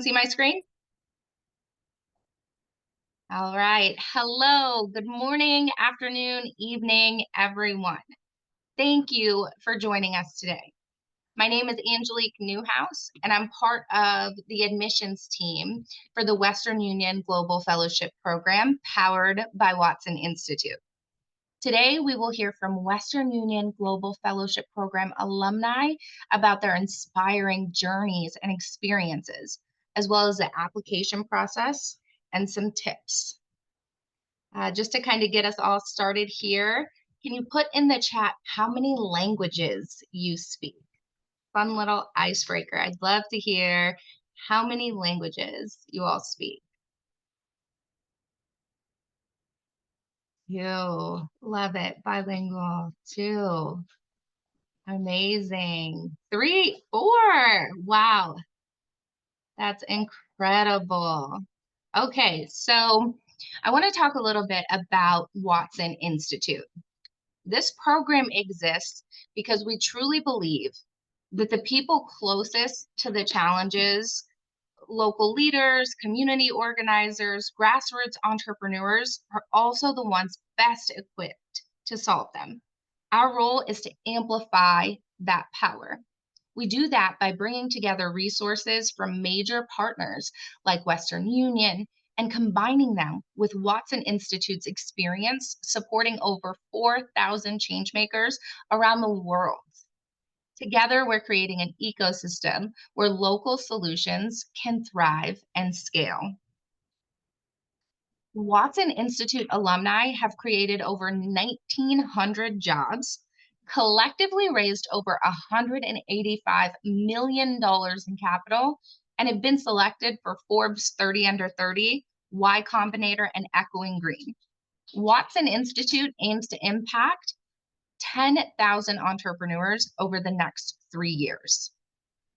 See my screen? All right. Hello. Good morning, afternoon, evening, everyone. Thank you for joining us today. My name is Angelique Newhouse, and I'm part of the admissions team for the Western Union Global Fellowship Program powered by Watson Institute. Today, we will hear from Western Union Global Fellowship Program alumni about their inspiring journeys and experiences, as well as the application process and some tips. Just to kind of get us all started here, can you put in the chat how many languages you speak? Fun little icebreaker. I'd love to hear how many languages you all speak. You love it. Bilingual, two. Amazing. Three, four. Wow, that's incredible. Okay, so I want to talk a little bit about Watson Institute. This program exists because we truly believe that the people closest to the challenges, local leaders, community organizers, grassroots entrepreneurs, are also the ones best equipped to solve them. Our role is to amplify that power. We do that by bringing together resources from major partners like Western Union and combining them with Watson Institute's experience supporting over 4,000 changemakers around the world. Together, we're creating an ecosystem where local solutions can thrive and scale. Watson Institute alumni have created over 1,900 jobs, collectively raised over $185 million in capital, and have been selected for Forbes 30 Under 30, Y Combinator, and Echoing Green. Watson Institute aims to impact 10,000 entrepreneurs over the next 3 years.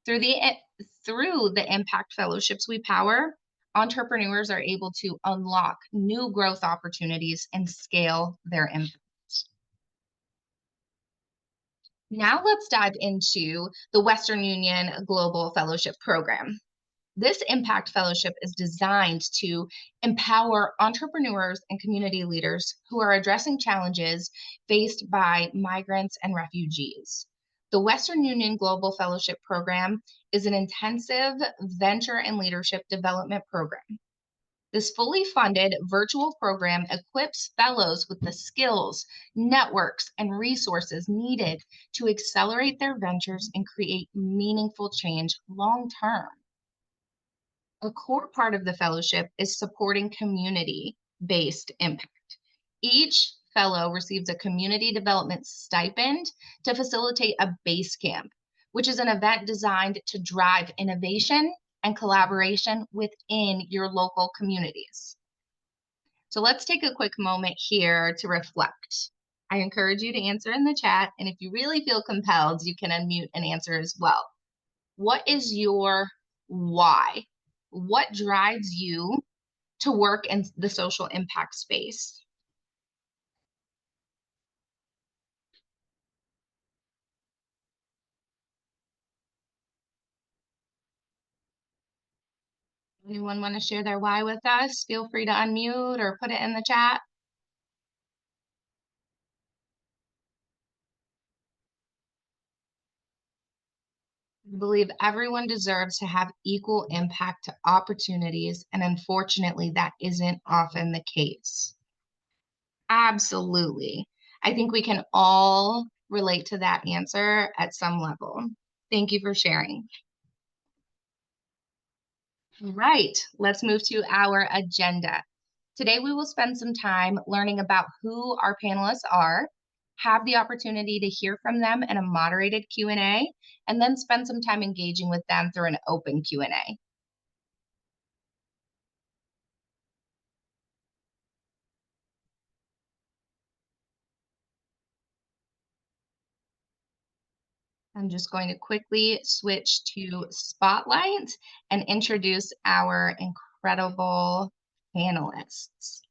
Through the impact fellowships we power, entrepreneurs are able to unlock new growth opportunities and scale their impact. Now let's dive into the Western Union Global Fellowship Program. This impact fellowship is designed to empower entrepreneurs and community leaders who are addressing challenges faced by migrants and refugees. The Western Union Global Fellowship Program is an intensive venture and leadership development program. This fully funded virtual program equips fellows with the skills, networks, and resources needed to accelerate their ventures and create meaningful change long term. A core part of the fellowship is supporting community-based impact. Each fellow receives a community development stipend to facilitate a base camp, which is an event designed to drive innovation and collaboration within your local communities. So let's take a quick moment here to reflect. I encourage you to answer in the chat, and if you really feel compelled, you can unmute and answer as well. What is your why? What drives you to work in the social impact space? Anyone want to share their why with us? Feel free to unmute or put it in the chat. I believe everyone deserves to have equal impact to opportunities, and unfortunately, that isn't often the case. Absolutely. I think we can all relate to that answer at some level. Thank you for sharing. Right, let's move to our agenda. Today, we will spend some time learning about who our panelists are, have the opportunity to hear from them in a moderated Q&A, and then spend some time engaging with them through an open Q&A. I'm just going to quickly switch to Spotlight and introduce our incredible panelists.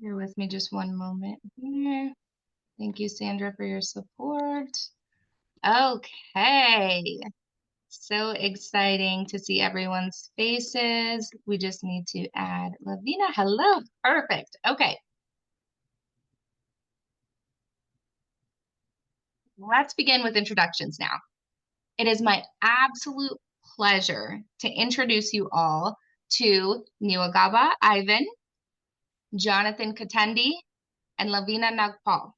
Bear with me just one moment here. Thank you, Sandra, for your support. Okay. So exciting to see everyone's faces. We just need to add Lavina. Hello. Perfect. Okay. Let's begin with introductions now. It is my absolute pleasure to introduce you all to Niwagaba Ivan, Jonathan Katendi, and Lavina Nagpal.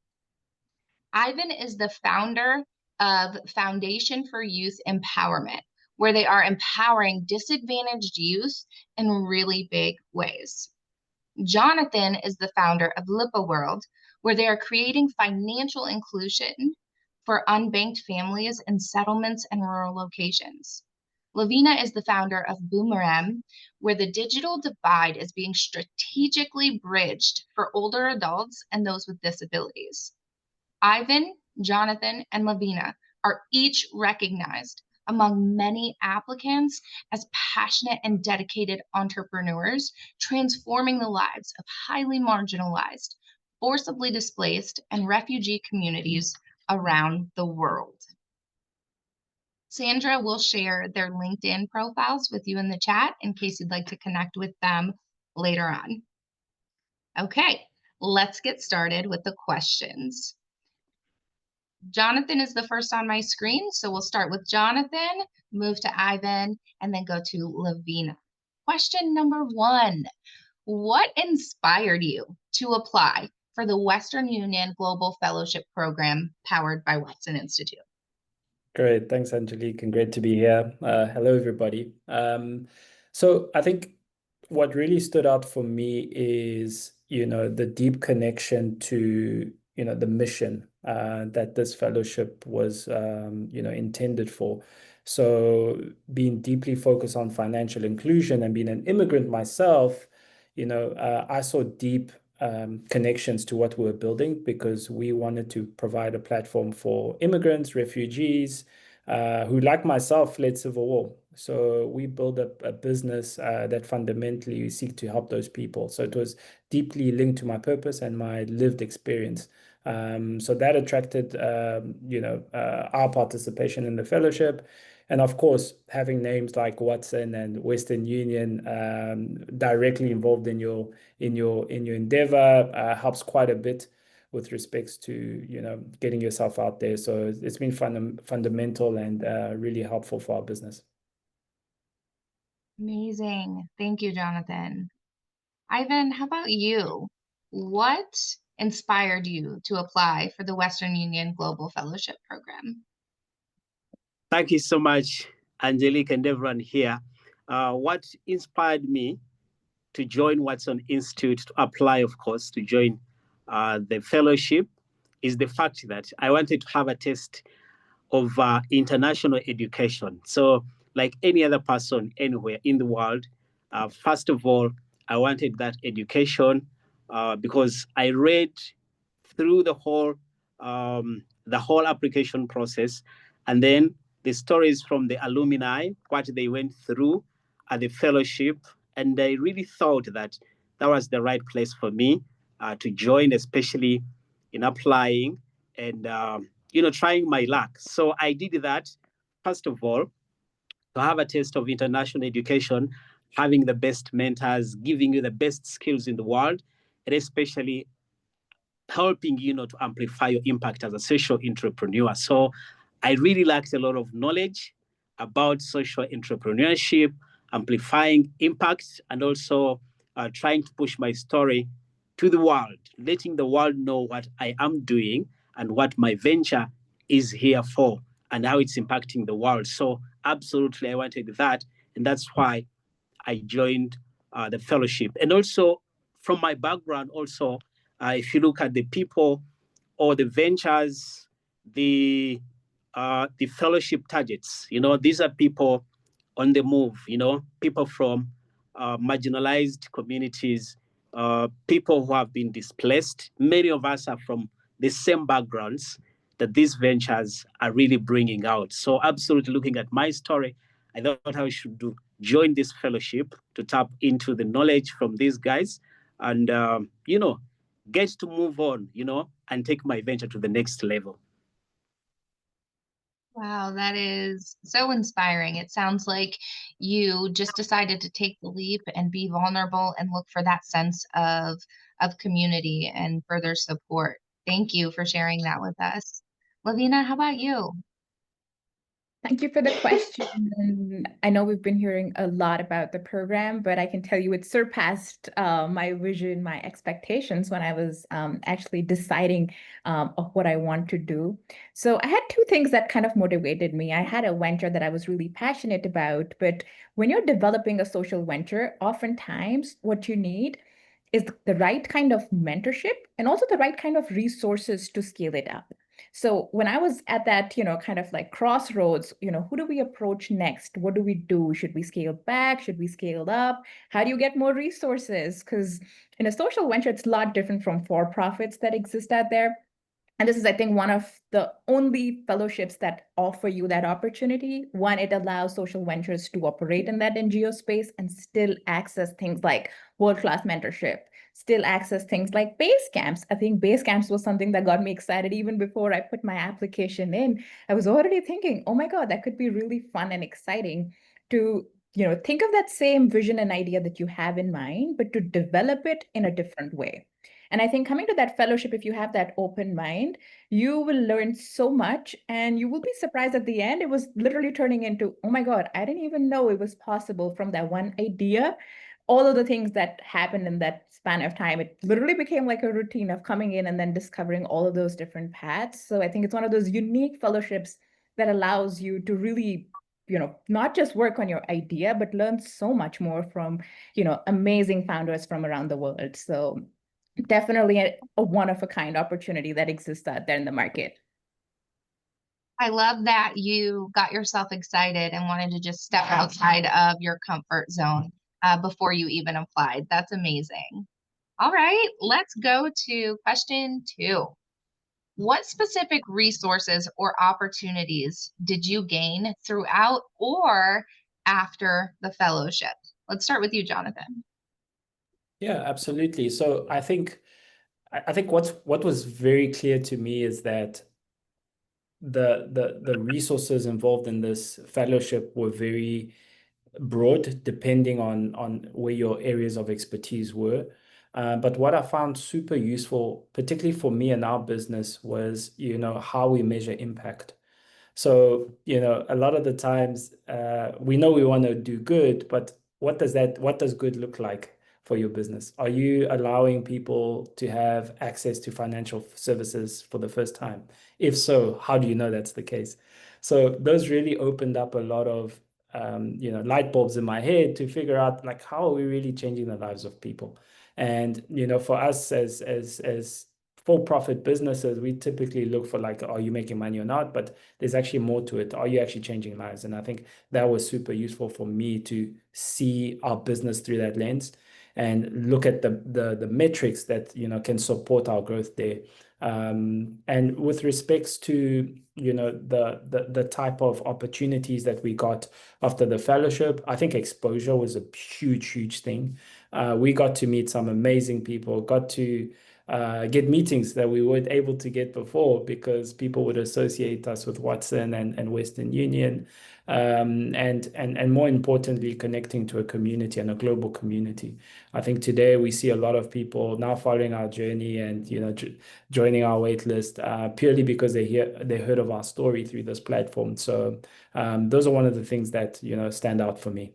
Ivan is the founder of Foundation for Youth Empowerment, where they are empowering disadvantaged youth in really big ways. Jonathan is the founder of Lipa World, where they are creating financial inclusion for unbanked families in settlements and rural locations. Lavina is the founder of Boomerang, where the digital divide is being strategically bridged for older adults and those with disabilities. Ivan, Jonathan, and Lavina are each recognized among many applicants as passionate and dedicated entrepreneurs, transforming the lives of highly marginalized, forcibly displaced, and refugee communities around the world. Sandra will share their LinkedIn profiles with you in the chat in case you'd like to connect with them later on. Okay, let's get started with the questions. Jonathan is the first on my screen, so we'll start with Jonathan, move to Ivan, and then go to Lavina. Question number 1. What inspired you to apply for the Western Union Global Fellowship Program powered by Watson Institute? Great. Thanks, Angelique, and great to be here. Hello, everybody. So I think what really stood out for me is, the deep connection to, the mission that this fellowship was, intended for. So being deeply focused on financial inclusion and being an immigrant myself, I saw deep connections to what we were building because we wanted to provide a platform for immigrants, refugees, who, like myself, fled civil war. So we built a business that fundamentally seek to help those people. So it was deeply linked to my purpose and my lived experience. So that attracted, our participation in the fellowship. And of course, having names like Watson and Western Union directly involved in your endeavor helps quite a bit with respects to getting yourself out there. So it's been fundamental and really helpful for our business. Amazing. Thank you, Jonathan. Ivan, how about you? What inspired you to apply for the Western Union Global Fellowship Program? Thank you so much, Angelique and everyone here. What inspired me to join Watson Institute, to apply, of course, to join the fellowship is the fact that I wanted to have a taste of international education. So like any other person anywhere in the world, first of all, I wanted that education because I read through the whole application process, and then the stories from the alumni, what they went through at the fellowship, and I really thought that that was the right place for me to join, especially in applying and trying my luck. So I did that, first of all, to have a taste of international education, having the best mentors, giving you the best skills in the world, and especially helping you to amplify your impact as a social entrepreneur. So I really lacked a lot of knowledge about social entrepreneurship, amplifying impact, and also trying to push my story to the world, letting the world know what I am doing and what my venture is here for and how it's impacting the world. So absolutely, I wanted that. And that's why I joined the fellowship. And also from my background, also, if you look at the people or the ventures, the fellowship targets, these are people on the move, people from marginalized communities, people who have been displaced. Many of us are from the same backgrounds that these ventures are really bringing out. So absolutely looking at my story, I thought I should join this fellowship to tap into the knowledge from these guys and, get to move on, and take my venture to the next level. Wow, that is so inspiring. It sounds like you just decided to take the leap and be vulnerable and look for that sense of community and further support. Thank you for sharing that with us. Lavina, how about you? Thank you for the question. And I know we've been hearing a lot about the program, but I can tell you it surpassed my vision, my expectations when I was actually deciding of what I want to do. So I had two things that kind of motivated me. I had a venture that I was really passionate about, but when you're developing a social venture, oftentimes what you need is the right kind of mentorship and also the right kind of resources to scale it up. So when I was at that, kind of like crossroads, who do we approach next? What do we do? Should we scale back? Should we scale up? How do you get more resources? Because in a social venture, it's a lot different from for-profits that exist out there. And this is, I think, one of the only fellowships that offer you that opportunity. One, it allows social ventures to operate in that NGO space and still access things like world-class mentorship, still access things like base camps. I think base camps was something that got me excited even before I put my application in. I was already thinking, oh my God, that could be really fun and exciting to think of that same vision and idea that you have in mind, but to develop it in a different way. And I think coming to that fellowship, if you have that open mind, you will learn so much and you will be surprised at the end. It was literally turning into, oh my God, I didn't even know it was possible from that one idea. All of the things that happened in that span of time, it literally became like a routine of coming in and then discovering all of those different paths. So I think it's one of those unique fellowships that allows you to really not just work on your idea, but learn so much more from, amazing founders from around the world. So definitely a one-of-a-kind opportunity that exists out there in the market. I love that you got yourself excited and wanted to just step outside of your comfort zone before you even applied. That's amazing. All right, let's go to question 2. What specific resources or opportunities did you gain throughout or after the fellowship? Let's start with you, Jonathan. Yeah, absolutely. So I think what was very clear to me is that the resources involved in this fellowship were very broad, depending on where your areas of expertise were. But what I found super useful, particularly for me and our business, was how we measure impact. So, a lot of the times we know we want to do good, but what does good look like for your business? Are you allowing people to have access to financial services for the first time? If so, how do you know that's the case? So those really opened up a lot of light bulbs in my head to figure out, like, how are we really changing the lives of people? And for us as for-profit businesses, we typically look for, like, are you making money or not? But there's actually more to it. Are you actually changing lives? And I think that was super useful for me to see our business through that lens and look at the metrics that can support our growth there. And with respects to the type of opportunities that we got after the fellowship, I think exposure was a huge thing. We got to meet some amazing people, got to get meetings that we weren't able to get before because people would associate us with Watson and Western Union, and more importantly, connecting to a community and a global community. I think today we see a lot of people now following our journey and joining our wait list purely because they heard of our story through this platform. So those are one of the things that stand out for me.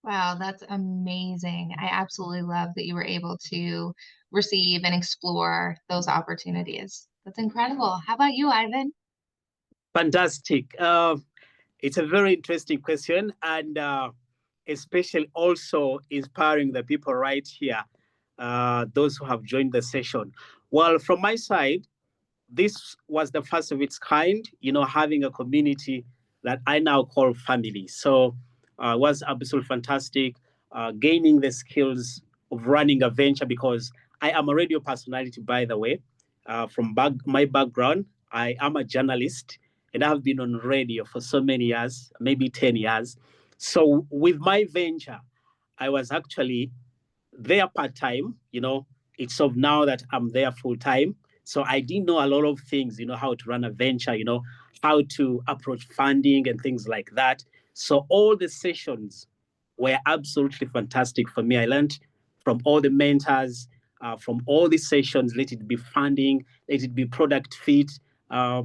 Wow, that's amazing. I absolutely love that you were able to receive and explore those opportunities. That's incredible. How about you, Ivan? Fantastic. It's a very interesting question, and especially also inspiring the people right here, those who have joined the session. Well, from my side, this was the first of its kind, having a community that I now call family. So it was absolutely fantastic, gaining the skills of running a venture, because I am a radio personality, by the way. From my background, I am a journalist and I've been on radio for so many years, maybe 10 years. So with my venture, I was actually there part-time, it's of now that I'm there full-time. So I didn't know a lot of things, how to run a venture, how to approach funding and things like that. So all the sessions were absolutely fantastic for me. I learned from all the mentors, from all the sessions, let it be funding, let it be product fit, all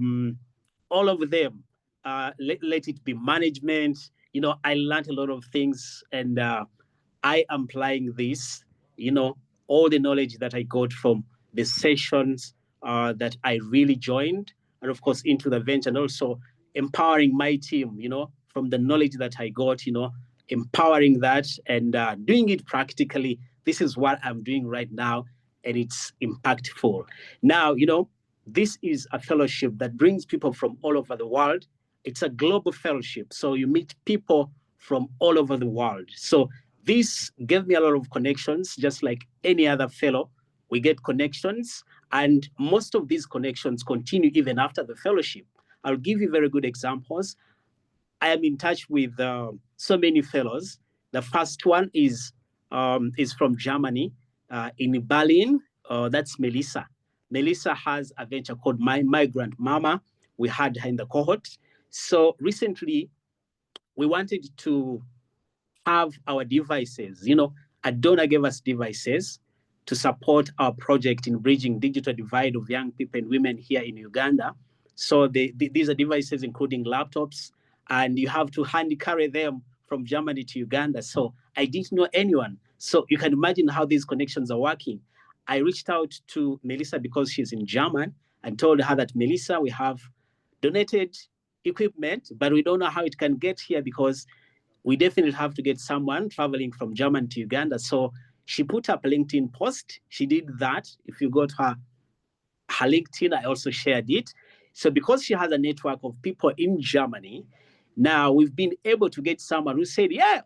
of them, let it be management. I learned a lot of things, and I am applying this, all the knowledge that I got from the sessions that I really joined, and of course into the venture, and also empowering my team, from the knowledge that I got, empowering that and doing it practically. This is what I'm doing right now, and it's impactful. Now, this is a fellowship that brings people from all over the world. It's a global fellowship, so you meet people from all over the world. So this gave me a lot of connections, just like any other fellow. We get connections, and most of these connections continue even after the fellowship. I'll give you very good examples. I am in touch with so many fellows. The first one is from Germany, in Berlin. That's Melissa. Melissa has a venture called My Migrant Mama. We had her in the cohort. So recently, we wanted to have our devices. A donor gave us devices to support our project in bridging digital divide of young people and women here in Uganda. So these are devices including laptops, and you have to hand carry them from Germany to Uganda. So I didn't know anyone. So you can imagine how these connections are working. I reached out to Melissa because she's in German and told her that, Melissa, we have donated equipment, but we don't know how it can get here because we definitely have to get someone traveling from Germany to Uganda. So she put up a LinkedIn post. She did that. If you go to her LinkedIn, I also shared it. So because she has a network of people in Germany, now we've been able to get someone who said, yeah,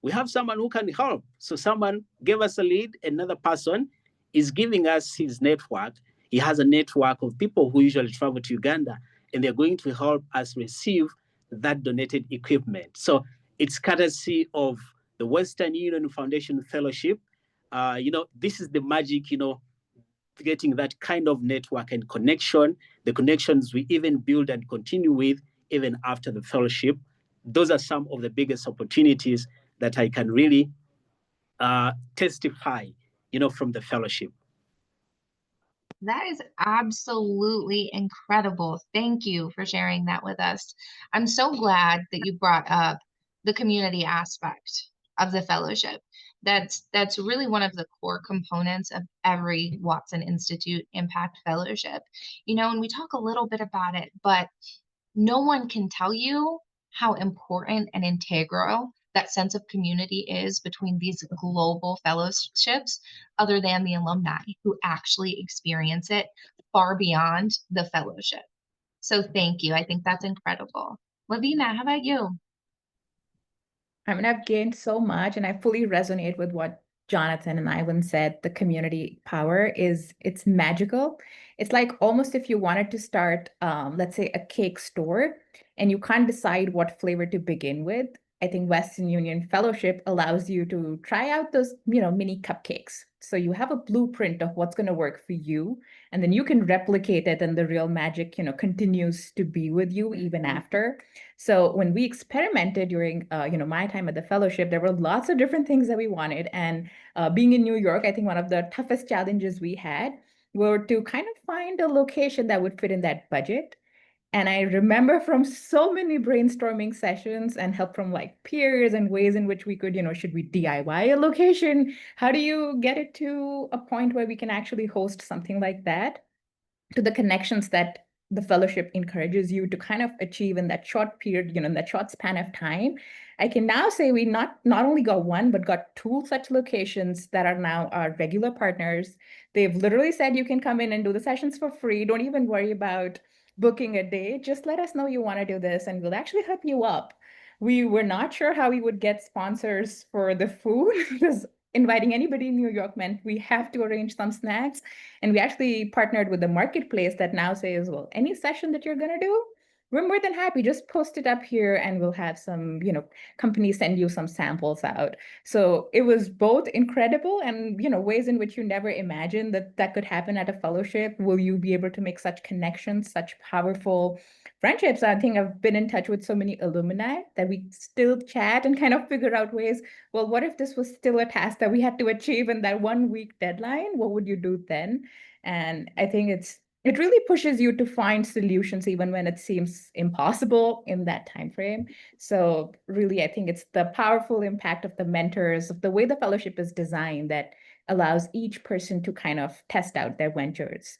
we have someone who can help. So someone gave us a lead. Another person is giving us his network. He has a network of people who usually travel to Uganda, and they're going to help us receive that donated equipment. So it's courtesy of the Western Union Foundation Fellowship. This is the magic, getting that kind of network and connection, the connections we even build and continue with even after the fellowship. Those are some of the biggest opportunities that I can really testify, from the fellowship. That is absolutely incredible. Thank you for sharing that with us. I'm so glad that you brought up the community aspect of the fellowship. That's really one of the core components of every Watson Institute Impact Fellowship. And we talk a little bit about it, but no one can tell you how important and integral that sense of community is between these global fellowships other than the alumni who actually experience it far beyond the fellowship. So thank you. I think that's incredible. Lavina, how about you? I mean, I've gained so much, and I fully resonate with what Jonathan and Ivan said. The community power it's magical. It's like almost if you wanted to start, let's say, a cake store, and you can't decide what flavor to begin with. I think Western Union Fellowship allows you to try out those, mini cupcakes. So you have a blueprint of what's going to work for you, and then you can replicate it, and the real magic, continues to be with you even after. So when we experimented during, my time at the fellowship, there were lots of different things that we wanted. And being in New York, I think one of the toughest challenges we had were to kind of find a location that would fit in that budget. And I remember from so many brainstorming sessions and help from like peers and ways in which we could, should we DIY a location? How do you get it to a point where we can actually host something like that? To the connections that the fellowship encourages you to kind of achieve in that short period, in that short span of time. I can now say we not only got one, but got two such locations that are now our regular partners. They've literally said you can come in and do the sessions for free. Don't even worry about booking a day. Just let us know you want to do this and we'll actually hook you up. We were not sure how we would get sponsors for the food because inviting anybody in New York meant we have to arrange some snacks. And we actually partnered with the marketplace that now says, well, any session that you're going to do, we're more than happy. Just post it up here and we'll have some, companies send you some samples out. So it was both incredible and, ways in which you never imagined that that could happen at a fellowship. Will you be able to make such connections, such powerful friendships? I think I've been in touch with so many alumni that we still chat and kind of figure out ways. Well, what if this was still a task that we had to achieve in that 1 week deadline? What would you do then? And I think it really pushes you to find solutions even when it seems impossible in that time frame. So really, I think it's the powerful impact of the mentors, of the way the fellowship is designed, that allows each person to kind of test out their ventures.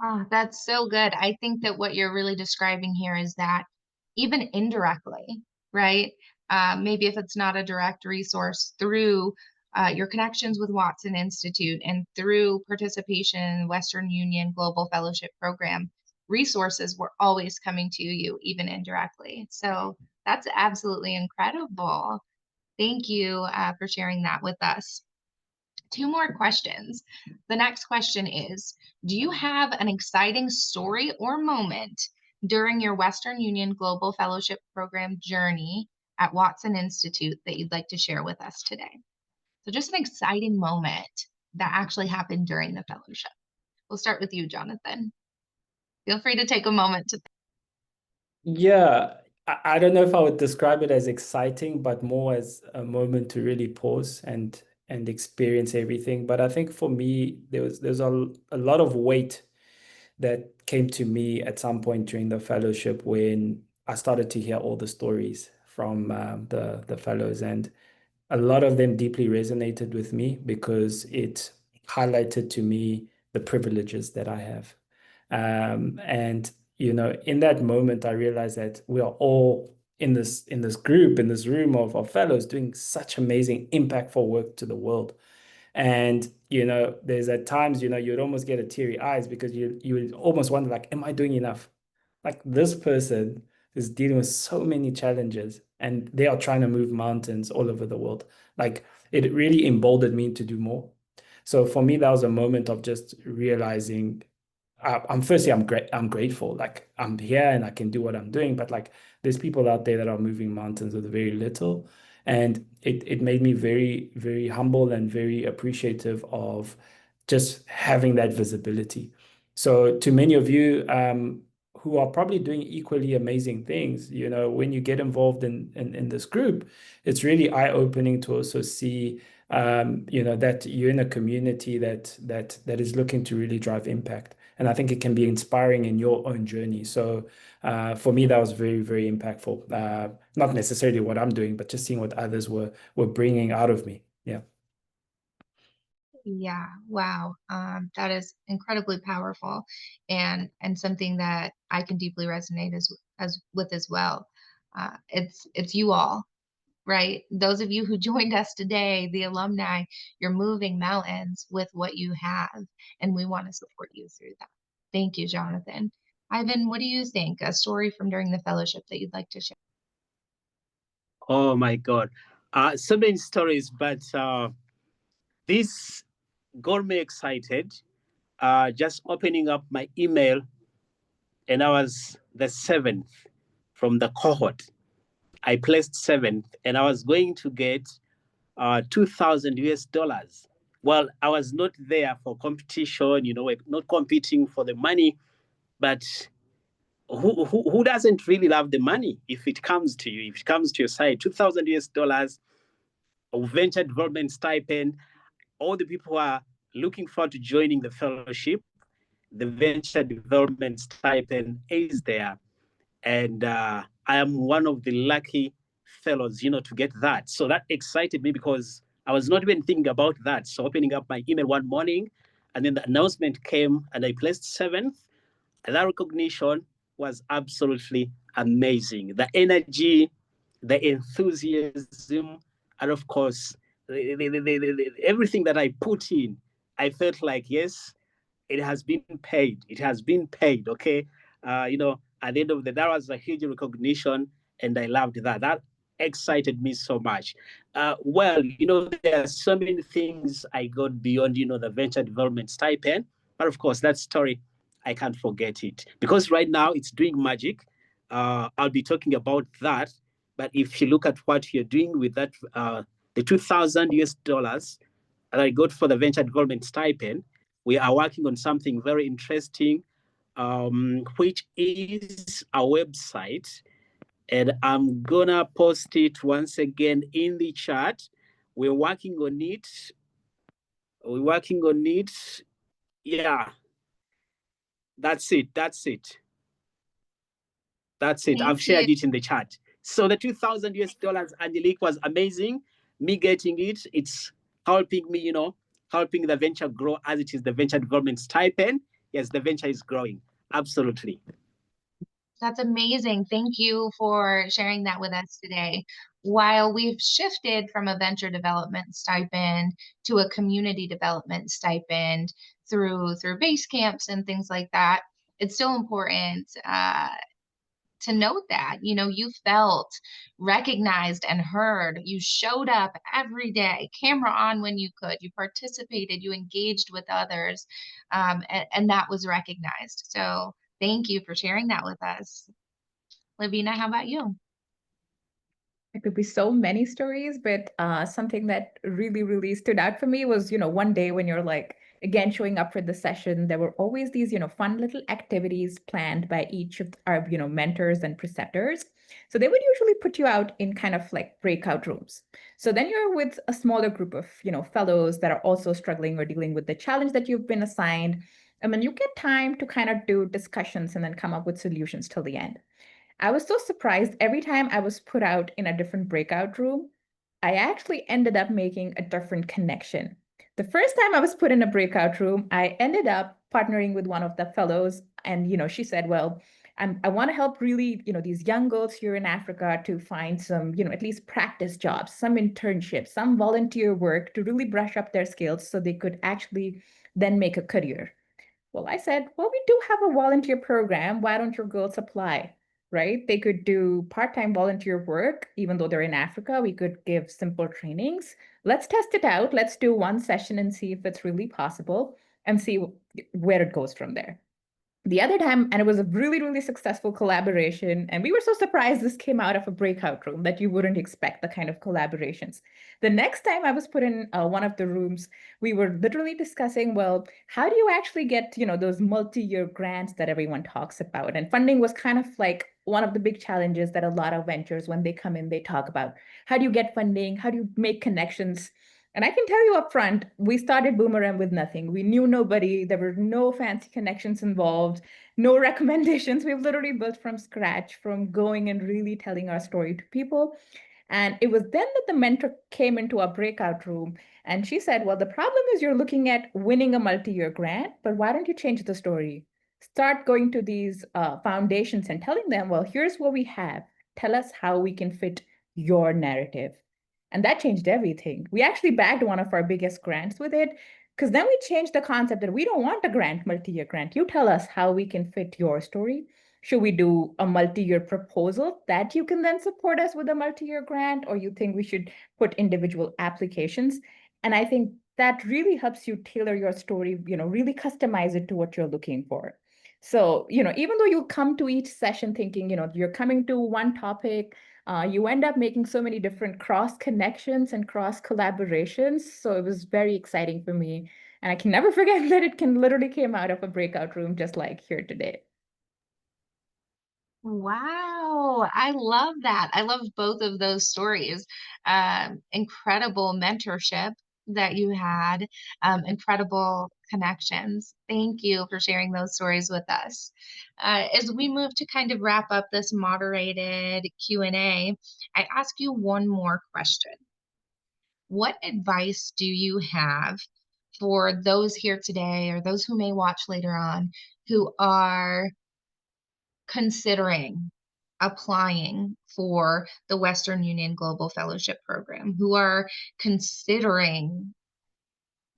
Oh, that's so good. I think that what you're really describing here is that even indirectly, right? Maybe if it's not a direct resource, through your connections with Watson Institute and through participation in Western Union Global Fellowship Program, resources were always coming to you, even indirectly. So that's absolutely incredible. Thank you for sharing that with us. 2 more questions. The next question is, do you have an exciting story or moment during your Western Union Global Fellowship Program journey at Watson Institute that you'd like to share with us today? So just an exciting moment that actually happened during the fellowship. We'll start with you, Jonathan. Feel free to take a moment to. Yeah, I don't know if I would describe it as exciting, but more as a moment to really pause and experience everything. But I think for me, there's a lot of weight that came to me at some point during the fellowship when I started to hear all the stories from the fellows, and a lot of them deeply resonated with me because it highlighted to me the privileges that I have. And in that moment, I realized that we are all in this group, in this room of fellows doing such amazing, impactful work to the world. And there's at times you'd almost get a teary eyes because you would almost wonder, like, am I doing enough? Like, this person is dealing with so many challenges and they are trying to move mountains all over the world. Like, it really emboldened me to do more. So for me, that was a moment of just realizing I'm grateful. Like, I'm here and I can do what I'm doing, but like, there's people out there that are moving mountains with very little. And it made me very, very humble and very appreciative of just having that visibility. So to many of you who are probably doing equally amazing things, when you get involved in this group, it's really eye-opening to also see that you're in a community that is looking to really drive impact. And I think it can be inspiring in your own journey. So for me, that was very, very impactful. Not necessarily what I'm doing, but just seeing what others were bringing out of me. Yeah. Yeah, wow. That is incredibly powerful and something that I can deeply resonate as well. It's you all, right? Those of you who joined us today, the alumni, you're moving mountains with what you have, and we want to support you through that. Thank you, Jonathan. Ivan, what do you think? A story from during the fellowship that you'd like to share? Oh my God. So many stories, but this got me excited. Just opening up my email, and I was the 7th from the cohort. I placed 7th, and I was going to get 2,000 US dollars. Well, I was not there for competition, not competing for the money, but who doesn't really love the money if it comes to you, if it comes to your side? 2,000 US dollars, a venture development stipend. All the people who are looking forward to joining the fellowship, the venture development stipend is there. And I am one of the lucky fellows, to get that. So that excited me because I was not even thinking about that. So opening up my email one morning, and then the announcement came, and I placed 7th. And that recognition was absolutely amazing. The energy, the enthusiasm, and of course, everything that I put in, I felt like, yes, it has been paid. It has been paid. Okay. At the end of the day, that was a huge recognition, and I loved that. That excited me so much. Well, there are so many things I got beyond, the venture development stipend. But of course, that story I can't forget it. Because right now it's doing magic. I'll be talking about that. But if you look at what you're doing with that, the 2,000 US dollars that I got for the venture development stipend, we are working on something very interesting, which is a website. And I'm gonna post it once again in the chat. We're working on it. We're working on it. Yeah, that's it. That's it. That's it. Thank I've shared you. it in the chat. So the 2,000 US dollars, Angelique, was amazing. Me getting it, it's helping me, helping the venture grow as it is the venture development stipend. Yes, the venture is growing. Absolutely. That's amazing. Thank you for sharing that with us today. While we've shifted from a venture development stipend to a community development stipend through base camps and things like that, it's still important to note that, you felt recognized and heard. You showed up every day, camera on when you could. You participated, you engaged with others, and that was recognized. So thank you for sharing that with us. Lavina, how about you? There could be so many stories, but something that really, really stood out for me was, one day when you're like, again, showing up for the session, there were always these, fun little activities planned by each of our, mentors and preceptors. So they would usually put you out in kind of like breakout rooms. So then you're with a smaller group of, fellows that are also struggling or dealing with the challenge that you've been assigned. And then you get time to kind of do discussions and then come up with solutions till the end. I was so surprised every time I was put out in a different breakout room, I actually ended up making a different connection. The first time I was put in a breakout room, I ended up partnering with one of the fellows. And, she said, well, I want to help really, these young girls here in Africa to find some, at least practice jobs, some internships, some volunteer work to really brush up their skills so they could actually then make a career. Well, I said, well, we do have a volunteer program. Why don't your girls apply? Right? They could do part-time volunteer work, even though they're in Africa. We could give simple trainings. Let's test it out. Let's do one session and see if it's really possible and see where it goes from there. The other time, and it was a really, really successful collaboration. And we were so surprised this came out of a breakout room that you wouldn't expect the kind of collaborations. The next time I was put in one of the rooms, we were literally discussing, well, how do you actually get, those multi-year grants that everyone talks about? And funding was kind of like one of the big challenges that a lot of ventures, when they come in, they talk about. How do you get funding? How do you make connections? And I can tell you up front, we started Boomerang with nothing. We knew nobody. There were no fancy connections involved, no recommendations. We've literally built from scratch, from going and really telling our story to people. And it was then that the mentor came into our breakout room and she said, well, the problem is you're looking at winning a multi-year grant, but why don't you change the story? Start going to these foundations and telling them, well, here's what we have. Tell us how we can fit your narrative. And that changed everything. We actually bagged one of our biggest grants with it because then we changed the concept that we don't want a grant, multi-year grant. You tell us how we can fit your story. Should we do a multi-year proposal that you can then support us with a multi-year grant, or you think we should put individual applications? And I think that really helps you tailor your story, really customize it to what you're looking for. So, even though you come to each session thinking, you're coming to one topic, you end up making so many different cross connections and cross collaborations. So it was very exciting for me. And I can never forget that it can literally came out of a breakout room just like here today. Wow, I love that. I love both of those stories. Incredible mentorship that you had, incredible connections. Thank you for sharing those stories with us. As we move to kind of wrap up this moderated Q&A, I ask you one more question. What advice do you have for those here today or those who may watch later on who are considering applying for the Western Union Global Fellowship Program, who are considering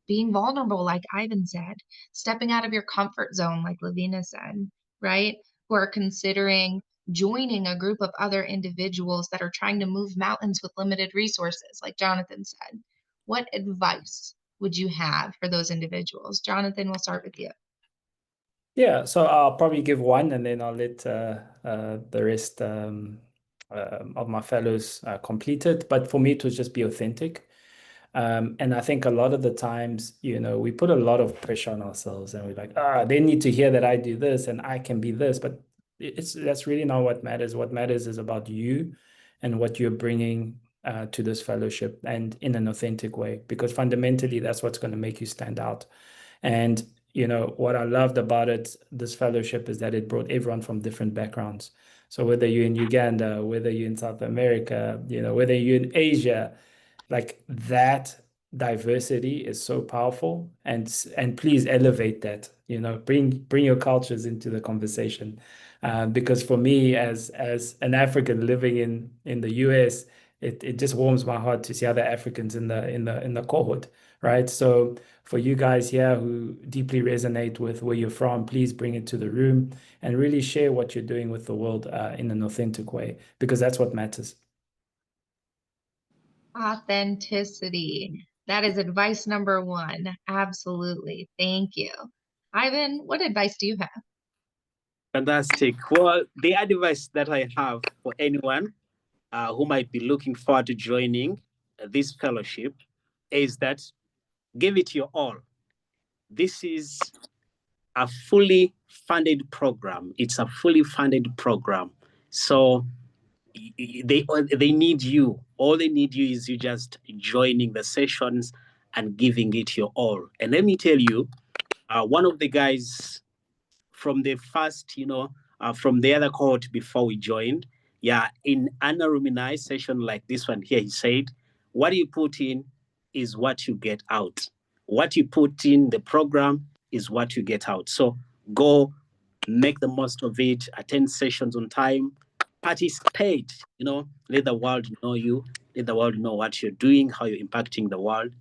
being vulnerable, like Ivan said, stepping out of your comfort zone, like Lavina said, right? Who are considering joining a group of other individuals that are trying to move mountains with limited resources, like Jonathan said. What advice would you have for those individuals? Jonathan, we'll start with you. Yeah, so I'll probably give one, and then I'll let the rest of my fellows complete it. But for me, it was just be authentic. And I think a lot of the times, we put a lot of pressure on ourselves, and we're like, they need to hear that I do this and I can be this. But that's really not what matters. What matters is about you and what you're bringing to this fellowship, and in an authentic way, because fundamentally, that's what's going to make you stand out. And what I loved about this fellowship, is that it brought everyone from different backgrounds. So whether you're in Uganda, whether you're in South America, whether you're in Asia, like that diversity is so powerful. And please elevate that. Bring your cultures into the conversation. Because for me, as an African living in the US, it just warms my heart to see other Africans in the cohort, right? So for you guys here who deeply resonate with where you're from, please bring it to the room and really share what you're doing with the world in an authentic way, because that's what matters. Authenticity. That is advice number one. Absolutely. Thank you. Ivan, what advice do you have? Fantastic. Well, the advice that I have for anyone who might be looking forward to joining this fellowship is that give it your all. This is a fully funded program. It's a fully funded program. So they need you. All they need you is you just joining the sessions and giving it your all. And let me tell you, one of the guys from the first, from the other cohort before we joined, in an alumni session like this one here, he said, what you put in is what you get out. What you put in the program is what you get out. So go make the most of it, attend sessions on time, participate, let the world know you, let the world know what you're doing, how you're impacting the world.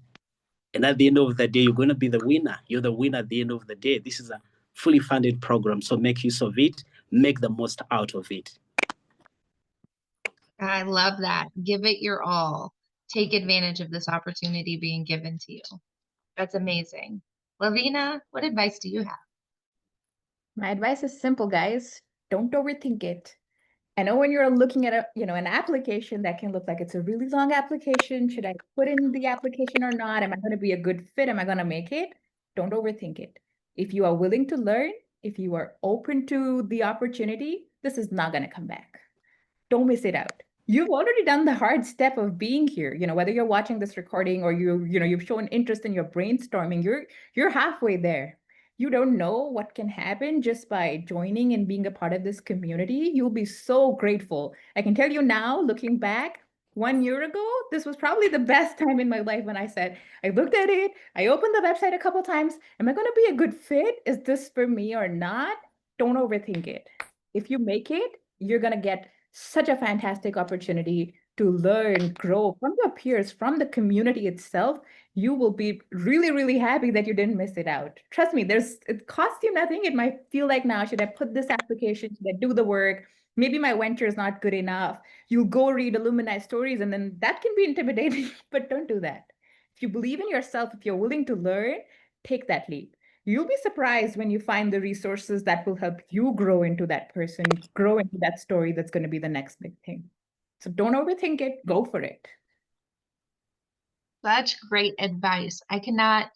And at the end of the day, you're going to be the winner. You're the winner at the end of the day. This is a fully funded program. So make use of it, make the most out of it. I love that. Give it your all. Take advantage of this opportunity being given to you. That's amazing. Lavina, what advice do you have? My advice is simple, guys. Don't overthink it. I know when you're looking at an application that can look like it's a really long application. Should I put in the application or not? Am I going to be a good fit? Am I going to make it? Don't overthink it. If you are willing to learn, if you are open to the opportunity, this is not going to come back. Don't miss it out. You've already done the hard step of being here. Whether you're watching this recording or you've shown interest in your brainstorming, you're halfway there. You don't know what can happen just by joining and being a part of this community. You'll be so grateful. I can tell you now, looking back, 1 year ago, this was probably the best time in my life when I said, I looked at it, I opened the website a couple times. Am I going to be a good fit? Is this for me or not? Don't overthink it. If you make it, you're going to get such a fantastic opportunity to learn, grow from your peers, from the community itself. You will be really, really happy that you didn't miss it out. Trust me, it costs you nothing. It might feel like, now, should I put this application? Should I do the work? Maybe my venture is not good enough. You'll go read alumni stories, and then that can be intimidating, but don't do that. If you believe in yourself, if you're willing to learn, take that leap. You'll be surprised when you find the resources that will help you grow into that person, grow into that story that's going to be the next big thing. So don't overthink it, go for it. Such great advice. I cannot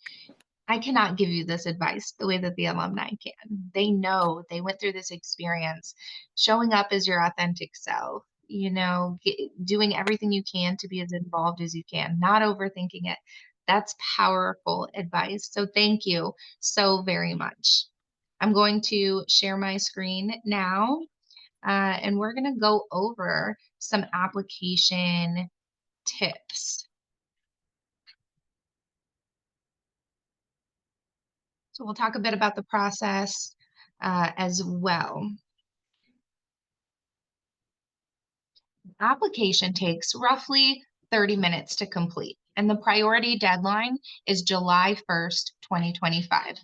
give you this advice the way that the alumni can. They know, they went through this experience. Showing up as your authentic self, doing everything you can to be as involved as you can, not overthinking it. That's powerful advice. So thank you so very much. I'm going to share my screen now, and we're going to go over some application tips. So we'll talk a bit about the process as well. Application takes roughly 30 minutes to complete, and the priority deadline is July 1st, 2025.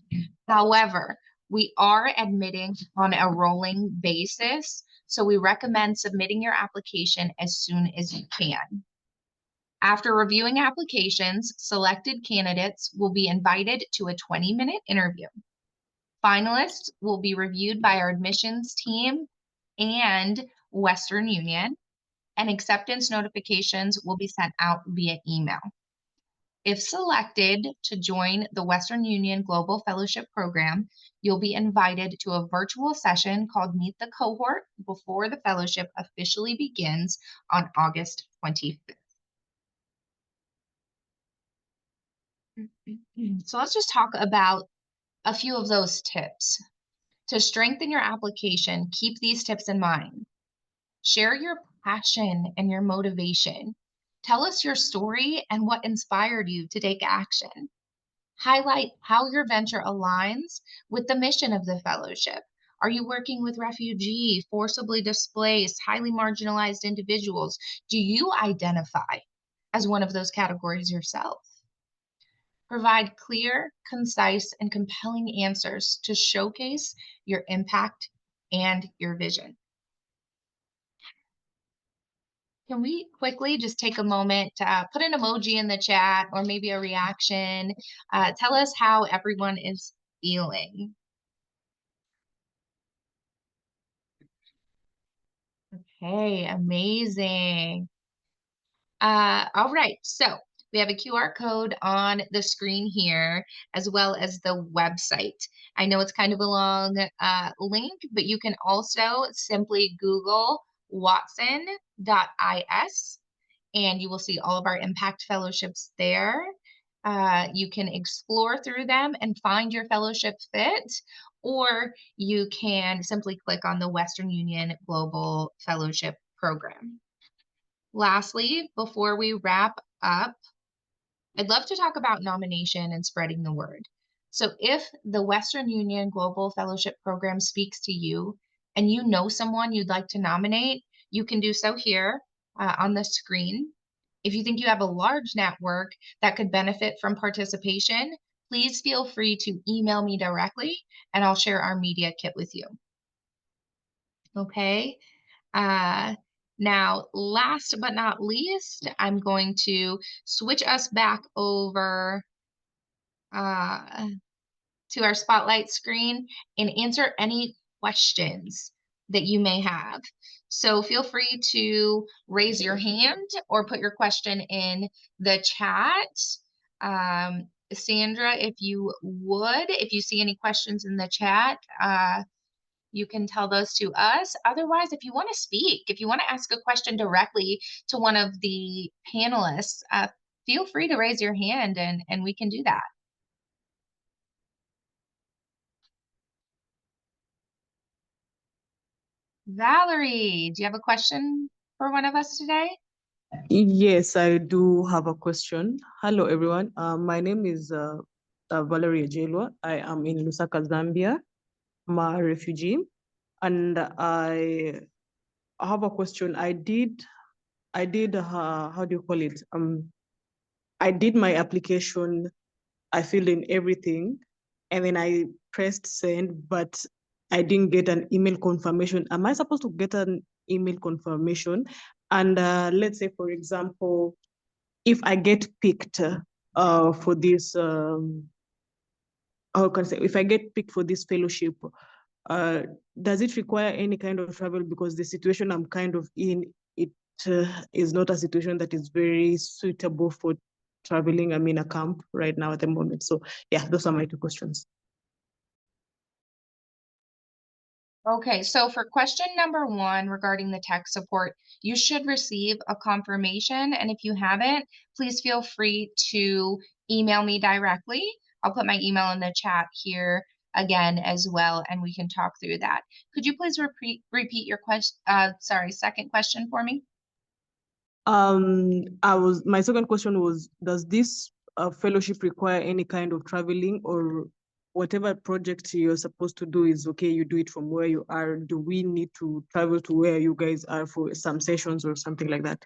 However, we are admitting on a rolling basis, so we recommend submitting your application as soon as you can. After reviewing applications, selected candidates will be invited to a 20-minute interview. Finalists will be reviewed by our admissions team and Western Union, and acceptance notifications will be sent out via email. If selected to join the Western Union Global Fellowship Program, you'll be invited to a virtual session called Meet the Cohort before the fellowship officially begins on August 25th. So let's just talk about a few of those tips. To strengthen your application, keep these tips in mind. Share your passion and your motivation. Tell us your story and what inspired you to take action. Highlight how your venture aligns with the mission of the fellowship. Are you working with refugee, forcibly displaced, highly marginalized individuals? Do you identify as one of those categories yourself? Provide clear, concise, and compelling answers to showcase your impact and your vision. Can we quickly just take a moment to put an emoji in the chat or maybe a reaction? Tell us how everyone is feeling. Okay, amazing. All right, so we have a QR code on the screen here, as well as the website. I know it's kind of a long link, but you can also simply Google watson.is, and you will see all of our impact fellowships there. You can explore through them and find your fellowship fit, or you can simply click on the Western Union Global Fellowship Program. Lastly, before we wrap up, I'd love to talk about nomination and spreading the word. So if the Western Union Global Fellowship Program speaks to you and you know someone you'd like to nominate, you can do so here on the screen. If you think you have a large network that could benefit from participation, please feel free to email me directly and I'll share our media kit with you. Okay. Now, last but not least, I'm going to switch us back over to our spotlight screen and answer any questions that you may have. So feel free to raise your hand or put your question in the chat. Sandra, if you see any questions in the chat, you can tell those to us. Otherwise, if you want to speak, if you want to ask a question directly to one of the panelists, feel free to raise your hand and we can do that. Valerie, do you have a question for one of us today? Yes, I do have a question. Hello, everyone. My name is Valerie Ejelwa. I am in Lusaka, Zambia. I'm a refugee. And I have a question. I did, how do you call it? I did my application. I filled in everything. And then I pressed send, but I didn't get an email confirmation. Am I supposed to get an email confirmation? And let's say, for example, if I get picked for this, how can I say, if I get picked for this fellowship, does it require any kind of travel? Because the situation I'm kind of in, it is not a situation that is very suitable for traveling. I'm in a camp right now at the moment. So yeah, those are my two questions. Okay, so for question number 1 regarding the tech support, you should receive a confirmation. And if you haven't, please feel free to email me directly. I'll put my email in the chat here again as well, and we can talk through that. Could you please repeat your second question for me? My second question was, does this fellowship require any kind of traveling, or whatever project you're supposed to do is okay, you do it from where you are? Do we need to travel to where you guys are for some sessions or something like that?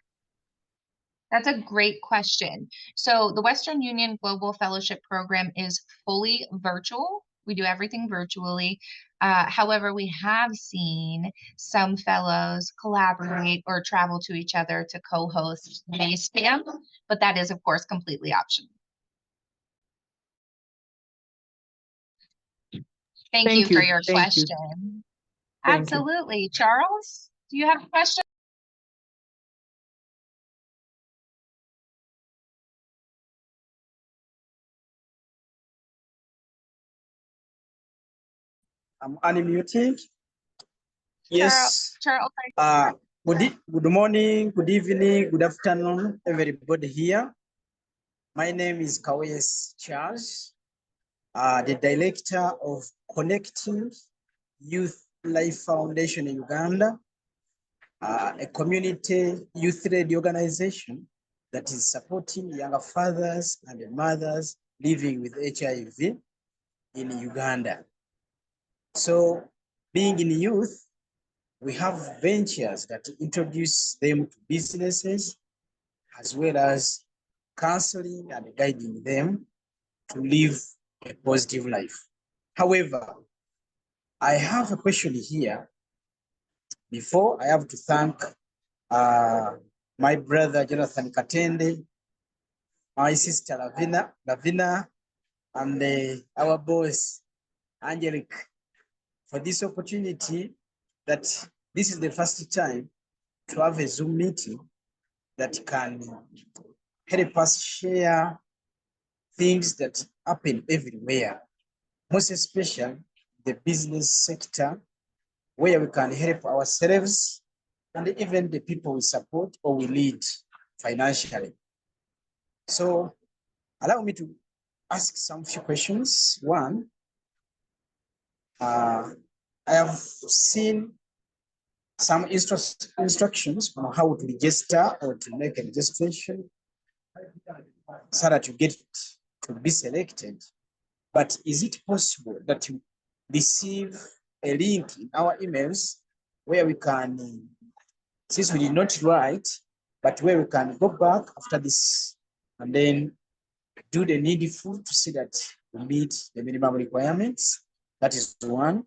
That's a great question. So the Western Union Global Fellowship Program is fully virtual. We do everything virtually. However, we have seen some fellows collaborate or travel to each other to co-host base camp, but that is, of course, completely optional. Thank Thank you for you. your Thank you. question. Thank you. Absolutely. Charles, do you have a question? I'm unmuting. Yes. Charles, Good morning, good evening, good afternoon, everybody here. My name is Kawes Charles, the director of Connecting Youth Life Foundation in Uganda, a community youth-led organization that is supporting younger fathers and mothers living with HIV in Uganda. So, being in youth, we have ventures that introduce them to businesses, as well as counseling and guiding them to live a positive life. However, I have a question here. Before, I have to thank my brother Jonathan Katende, my sister Lavina, and our boss Angelic for this opportunity. That this is the first time to have a Zoom meeting that can help us share things that happen everywhere, most especially the business sector, where we can help ourselves and even the people we support or we lead financially. So allow me to ask some few questions. One, I have seen some instructions on how to register or to make a registration so that you get to be selected. But is it possible that you receive a link in our emails where we can, since we did not write, but where we can go back after this and then do the needful to see that we meet the minimum requirements? That is one.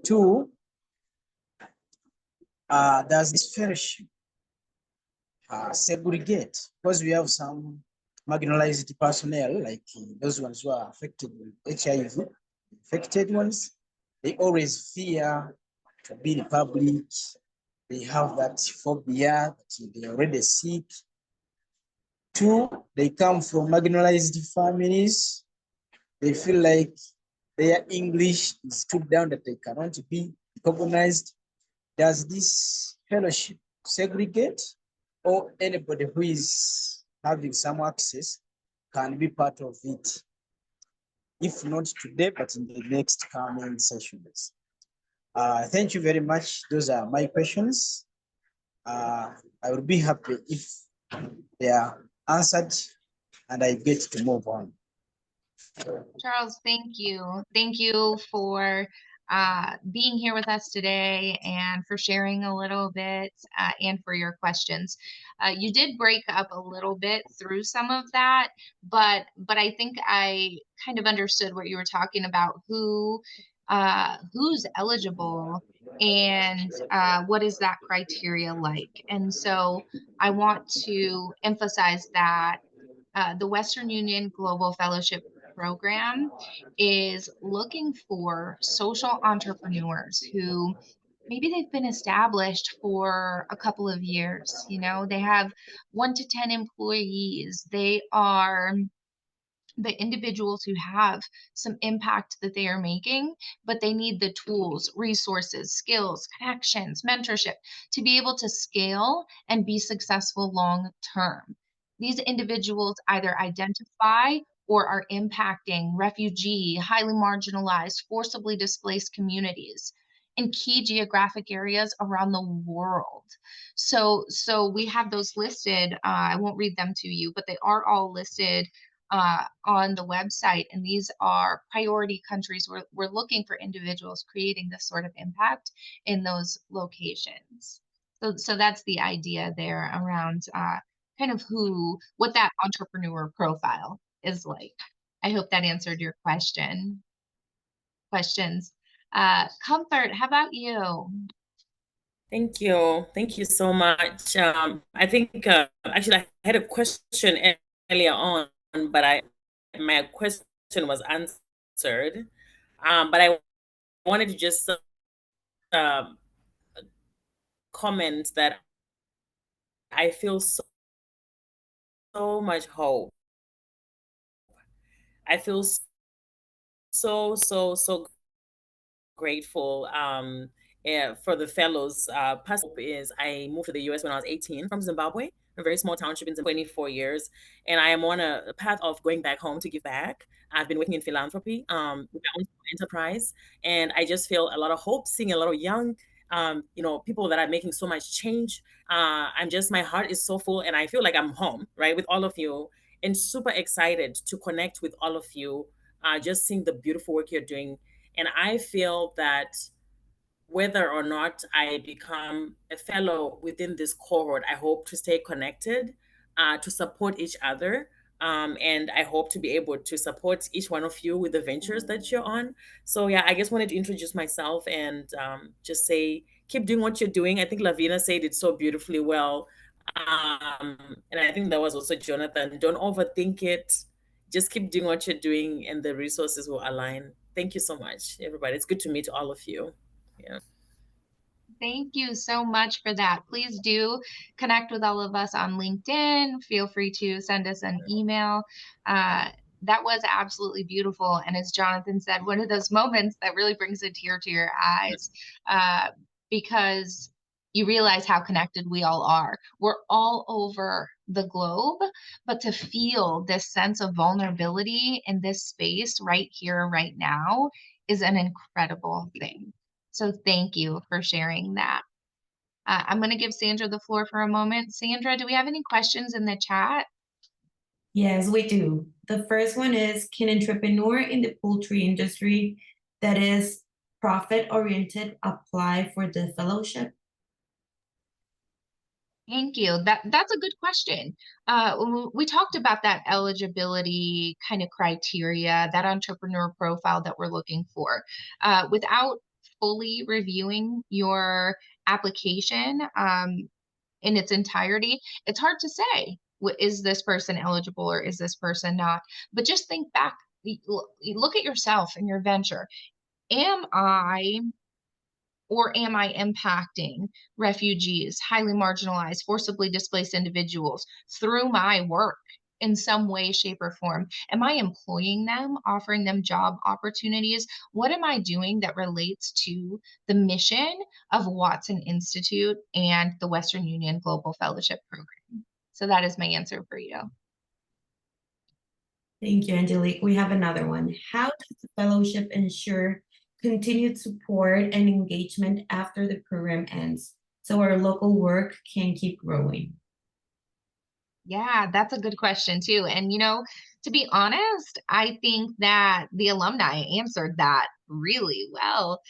Two, does this fellowship segregate? Because we have some marginalized personnel, like those ones who are affected with HIV, infected ones, they always fear to be in public. They have that phobia that they already sick. Two, they come from marginalized families. They feel like their English is too down that they cannot be recognized. Does this fellowship segregate, or anybody who is having some access can be part of it? If not today, but in the next coming sessions. Thank you very much. Those are my questions. I will be happy if they are answered and I get to move on. Charles, thank you. Thank you for being here with us today and for sharing a little bit and for your questions. You did break up a little bit through some of that, but I think I kind of understood what you were talking about, who's eligible and what is that criteria like. And so I want to emphasize that the Western Union Global Fellowship Program is looking for social entrepreneurs who maybe they've been established for a couple of years. You know, they have 1 to 10 employees. They are the individuals who have some impact that they are making, but they need the tools, resources, skills, connections, mentorship to be able to scale and be successful long term. These individuals either identify or are impacting refugee, highly marginalized, forcibly displaced communities in key geographic areas around the world. So we have those listed. I won't read them to you, but they are all listed on the website. And these are priority countries. We're looking for individuals creating this sort of impact in those locations. So that's the idea there around kind of what that entrepreneur profile is like. I hope that answered your questions. Comfort, how about you? Thank you. Thank you so much. I think actually I had a question earlier on, but my question was answered. But I wanted to just comment that I feel so much hope. I feel so grateful for the fellows. Past hope is I moved to the US when I was 18 from Zimbabwe, a very small township in Zimbabwe, 24 years. And I am on a path of going back home to give back. I've been working in philanthropy with my own enterprise. And I just feel a lot of hope, seeing a lot of young, people that are making so much change. My heart is so full and I feel like I'm home, right, with all of you and super excited to connect with all of you. Just seeing the beautiful work you're doing, and I feel that whether or not I become a fellow within this cohort, I hope to stay connected, to support each other. And I hope to be able to support each one of you with the ventures that you're on. So, yeah, I just wanted to introduce myself and just say, keep doing what you're doing. I think Lavina said it so beautifully well. And I think that was also Jonathan. Don't overthink it. Just keep doing what you're doing, and the resources will align. Thank you so much, everybody. It's good to meet all of you. Yeah. Thank you so much for that. Please do connect with all of us on LinkedIn. Feel free to send us an email. That was absolutely beautiful. And as Jonathan said, one of those moments that really brings a tear to your eyes, because you realize how connected we all are. We're all over the globe, but to feel this sense of vulnerability in this space right here, right now, is an incredible thing. So thank you for sharing that. I'm going to give Sandra the floor for a moment. Sandra, do we have any questions in the chat? Yes, we do. The first one is, can entrepreneur in the poultry industry that is profit-oriented apply for the fellowship? Thank you. That's a good question. We talked about that eligibility kind of criteria, that entrepreneur profile that we're looking for. Without fully reviewing your application in its entirety, it's hard to say, is this person eligible or is this person not? But just think back, look at yourself and your venture. Am I impacting refugees, highly marginalized, forcibly displaced individuals through my work in some way, shape, or form? Am I employing them, offering them job opportunities? What am I doing that relates to the mission of Watson Institute and the Western Union Global Fellowship Program? So that is my answer for you. Thank you, Angelique. We have another one. How does the fellowship ensure continued support and engagement after the program ends so our local work can keep growing? Yeah, that's a good question too. And, to be honest, I think that the alumni answered that really well.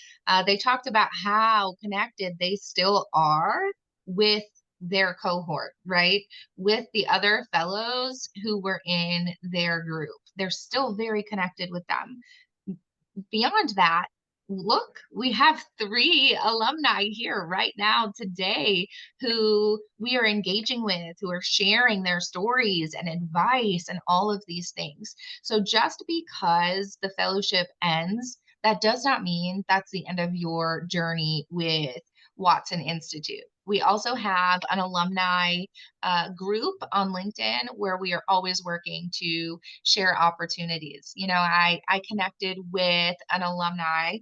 They talked about how connected they still are with their cohort, right? With the other fellows who were in their group. They're still very connected with them. Beyond that, look, we have 3 alumni here right now today who we are engaging with, who are sharing their stories and advice and all of these things. So just because the fellowship ends, that does not mean that's the end of your journey with Watson Institute. We also have an alumni group on LinkedIn where we are always working to share opportunities. I connected with an alumni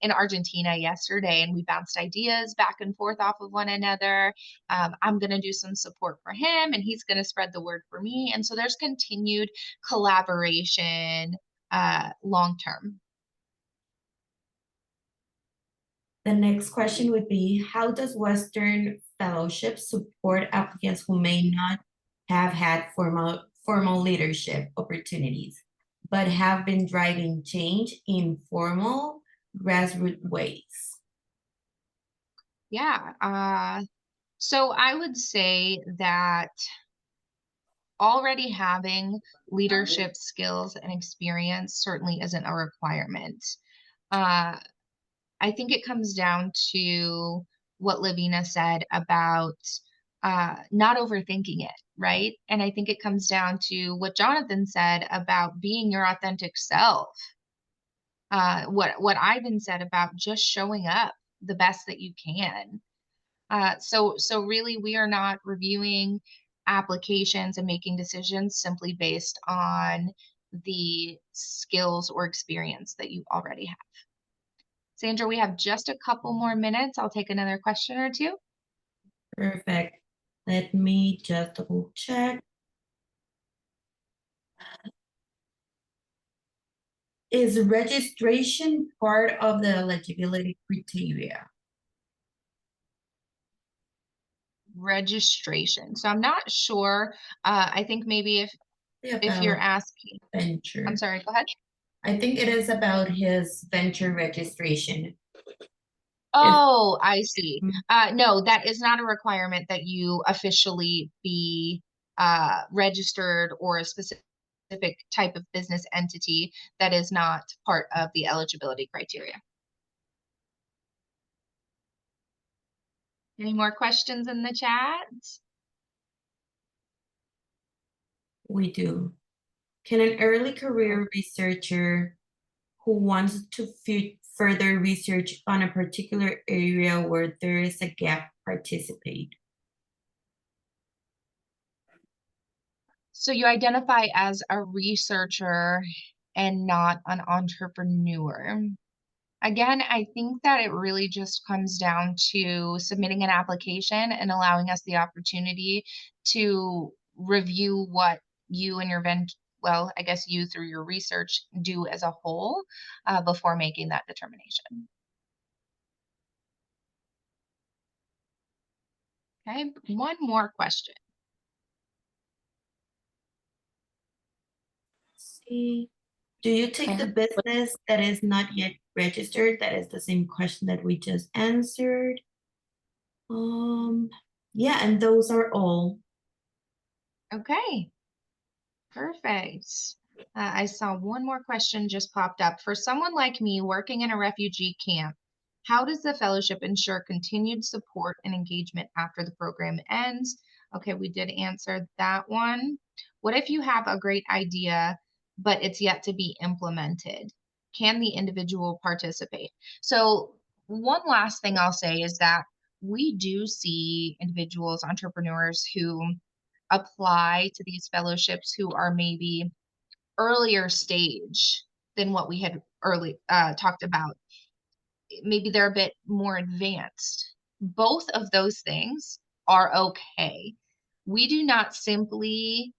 in Argentina yesterday, and we bounced ideas back and forth off of one another. I'm going to do some support for him, and he's going to spread the word for me. And so there's continued collaboration long term. The next question would be, how does Western Fellowship support applicants who may not have had formal leadership opportunities, but have been driving change in formal grassroots ways? Yeah. So I would say that already having leadership skills and experience certainly isn't a requirement. I think it comes down to what Lavina said about not overthinking it, right? And I think it comes down to what Jonathan said about being your authentic self. what Ivan said about just showing up the best that you can. So really, we are not reviewing applications and making decisions simply based on the skills or experience that you already have. Sandra, we have just a couple more minutes. I'll take another question or two. Perfect. Let me just double check. Is registration part of the eligibility criteria? Registration. So I'm not sure. I think maybe if you're About asking, venture. I'm sorry, go ahead. I think it is about his venture registration. Oh, I see. No, that is not a requirement that you officially be registered or a specific type of business entity. That is not part of the eligibility criteria. Any more questions in the chat? We do. Can an early career researcher who wants to further research on a particular area where there is a gap participate? So you identify as a researcher and not an entrepreneur. Again, I think that it really just comes down to submitting an application and allowing us the opportunity to review what you and your well, I guess you through your research do as a whole before making that determination. Okay, one more question. See, do you take the business that is not yet registered? That is the same question that we just answered. Yeah, and those are all. Okay, perfect. I saw one more question just popped up. For someone like me working in a refugee camp, how does the fellowship ensure continued support and engagement after the program ends? Okay, we did answer that one. What if you have a great idea, but it's yet to be implemented? Can the individual participate? So one last thing I'll say is that we do see individuals, entrepreneurs who apply to these fellowships who are maybe earlier stage than what we had talked about. Maybe they're a bit more advanced. Both of those things are okay. We do not simply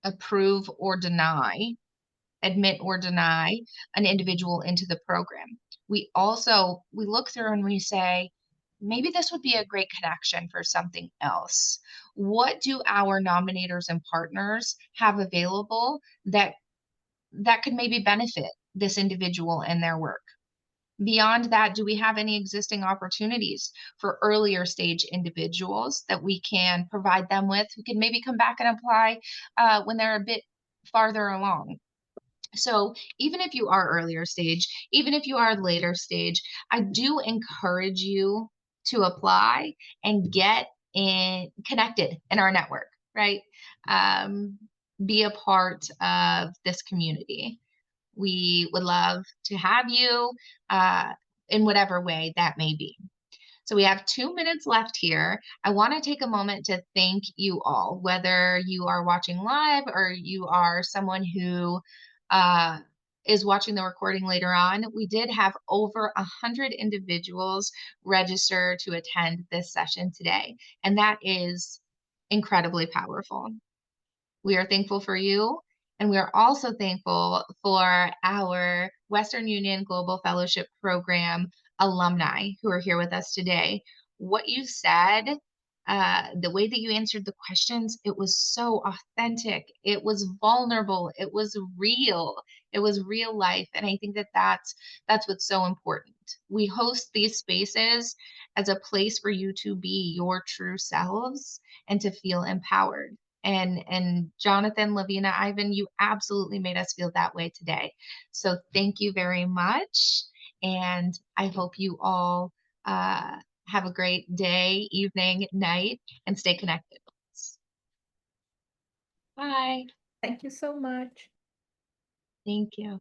approve or deny, admit or deny an individual into the program. We look through and we say, maybe this would be a great connection for something else. What do our nominators and partners have available that could maybe benefit this individual and their work? Beyond that, do we have any existing opportunities for earlier stage individuals that we can provide them with who can maybe come back and apply when they're a bit farther along? So even if you are earlier stage, even if you are later stage, I do encourage you to apply and get connected in our network, right? Be a part of this community. We would love to have you in whatever way that may be. So we have 2 minutes left here. I want to take a moment to thank you all, whether you are watching live or you are someone who is watching the recording later on. We did have over 100 individuals register to attend this session today, and that is incredibly powerful. We are thankful for you, and we are also thankful for our Western Union Global Fellowship Program alumni who are here with us today. What you said, the way that you answered the questions, it was so authentic. It was vulnerable. It was real. It was real life. And I think that that's what's so important. We host these spaces as a place for you to be your true selves and to feel empowered. And Jonathan, Lavina, Ivan, you absolutely made us feel that way today. So thank you very much. And I hope you all have a great day, evening, night, and stay connected. Bye. Thank you so much. Thank you.